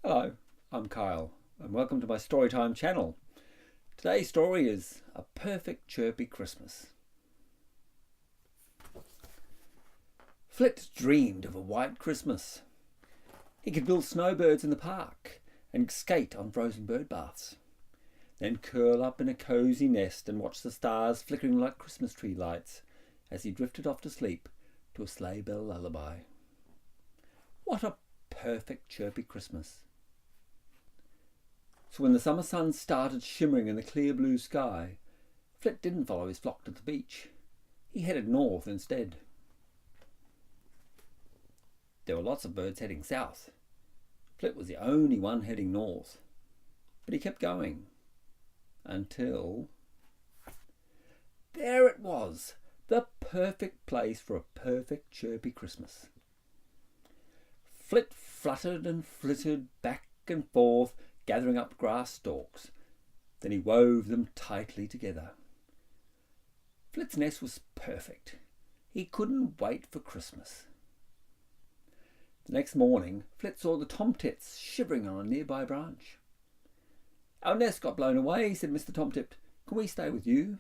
Hello, I'm Kyle, and welcome to my Storytime channel. Today's story is A Perfect Chirpy Christmas. Flit dreamed of a white Christmas. He could build snowbirds in the park and skate on frozen bird baths, then curl up in a cosy nest and watch the stars flickering like Christmas tree lights as he drifted off to sleep to a sleigh bell lullaby. What a perfect chirpy Christmas! So when the summer sun started shimmering in the clear blue sky, Flit didn't follow his flock to the beach. He headed north instead. There were lots of birds heading south. Flit was the only one heading north. But he kept going. Until... there it was! The perfect place for a perfect chirpy Christmas. Flit fluttered and flitted back and forth, gathering up grass stalks. Then he wove them tightly together. Flit's nest was perfect. He couldn't wait for Christmas. The next morning, Flit saw the tomtits shivering on a nearby branch. "Our nest got blown away," said Mr. Tomtit. "Can we stay with you?"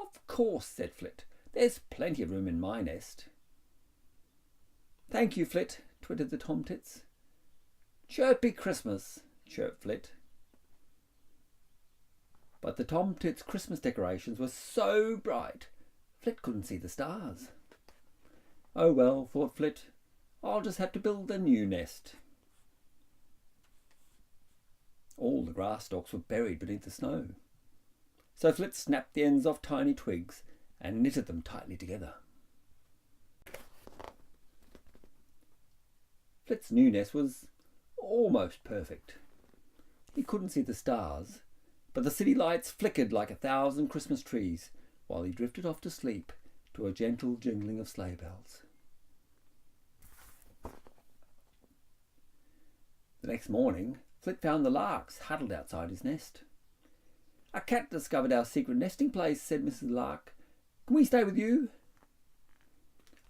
"Of course," said Flit. "There's plenty of room in my nest." "Thank you, Flit," twittered the tomtits. "Chirpy Christmas," chirped Flit. But the tomtits' Christmas decorations were so bright, Flit couldn't see the stars. "Oh well," thought Flit, "I'll just have to build a new nest." All the grass stalks were buried beneath the snow, so Flit snapped the ends off tiny twigs and knitted them tightly together. Flit's new nest was almost perfect. He couldn't see the stars, but the city lights flickered like 1,000 Christmas trees while he drifted off to sleep to a gentle jingling of sleigh bells. The next morning, Flit found the larks huddled outside his nest. "A cat discovered our secret nesting place," said Mrs. Lark. "Can we stay with you?"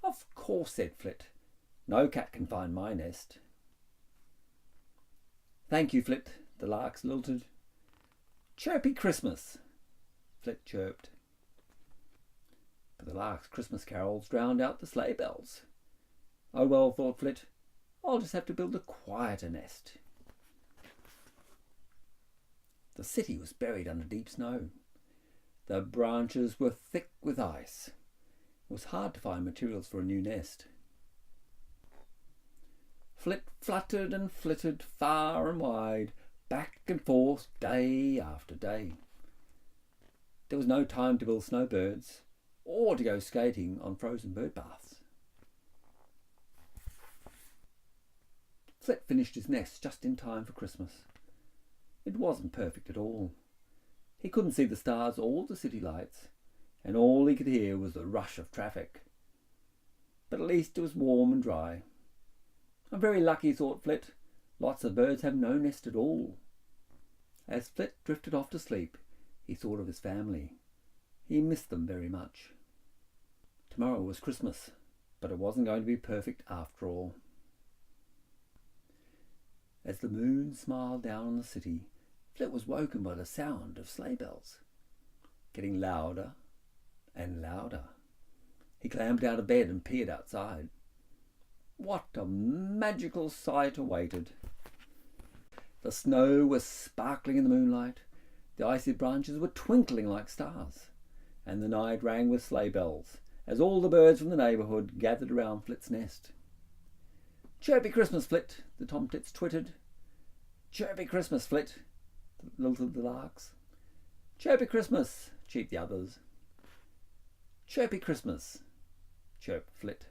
"Of course," said Flit. "No cat can find my nest." "Thank you, Flit," the larks lilted. "Chirpy Christmas," Flit chirped. But the larks' Christmas carols drowned out the sleigh bells. "Oh well," thought Flit, "I'll just have to build a quieter nest." The city was buried under deep snow. The branches were thick with ice. It was hard to find materials for a new nest. Flit fluttered and flitted far and wide, back and forth day after day. There was no time to build snowbirds or to go skating on frozen bird baths. Flit finished his nest just in time for Christmas. It wasn't perfect at all. He couldn't see the stars or the city lights, and all he could hear was the rush of traffic. But at least it was warm and dry. "I'm very lucky," thought Flit. "Lots of birds have no nest at all." As Flit drifted off to sleep, he thought of his family. He missed them very much. Tomorrow was Christmas, but it wasn't going to be perfect after all. As the moon smiled down on the city, Flit was woken by the sound of sleigh bells, getting louder and louder. He clambered out of bed and peered outside. What a magical sight awaited! The snow was sparkling in the moonlight, the icy branches were twinkling like stars, and the night rang with sleigh bells as all the birds from the neighbourhood gathered around Flit's nest. "Chirpy Christmas, Flit," the tomtits twittered. "Chirpy Christmas, Flit," lilted the larks. "Chirpy Christmas," cheeped the others. "Chirpy Christmas," chirped Flit.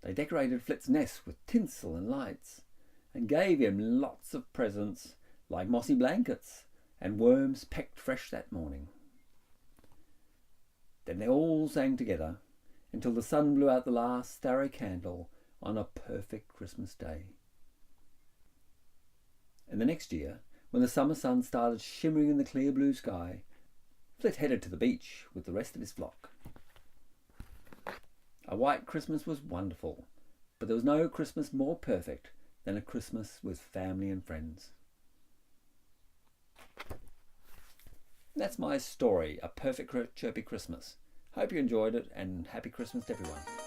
They decorated Flit's nest with tinsel and lights, and gave him lots of presents, like mossy blankets and worms pecked fresh that morning. Then they all sang together until the sun blew out the last starry candle on a perfect Christmas day. And the next year, when the summer sun started shimmering in the clear blue sky, Flit headed to the beach with the rest of his flock. A white Christmas was wonderful, But there was no Christmas more perfect than a Christmas with family and friends. That's my story, A Perfect Chirpy Christmas. Hope you enjoyed it, and happy Christmas to everyone.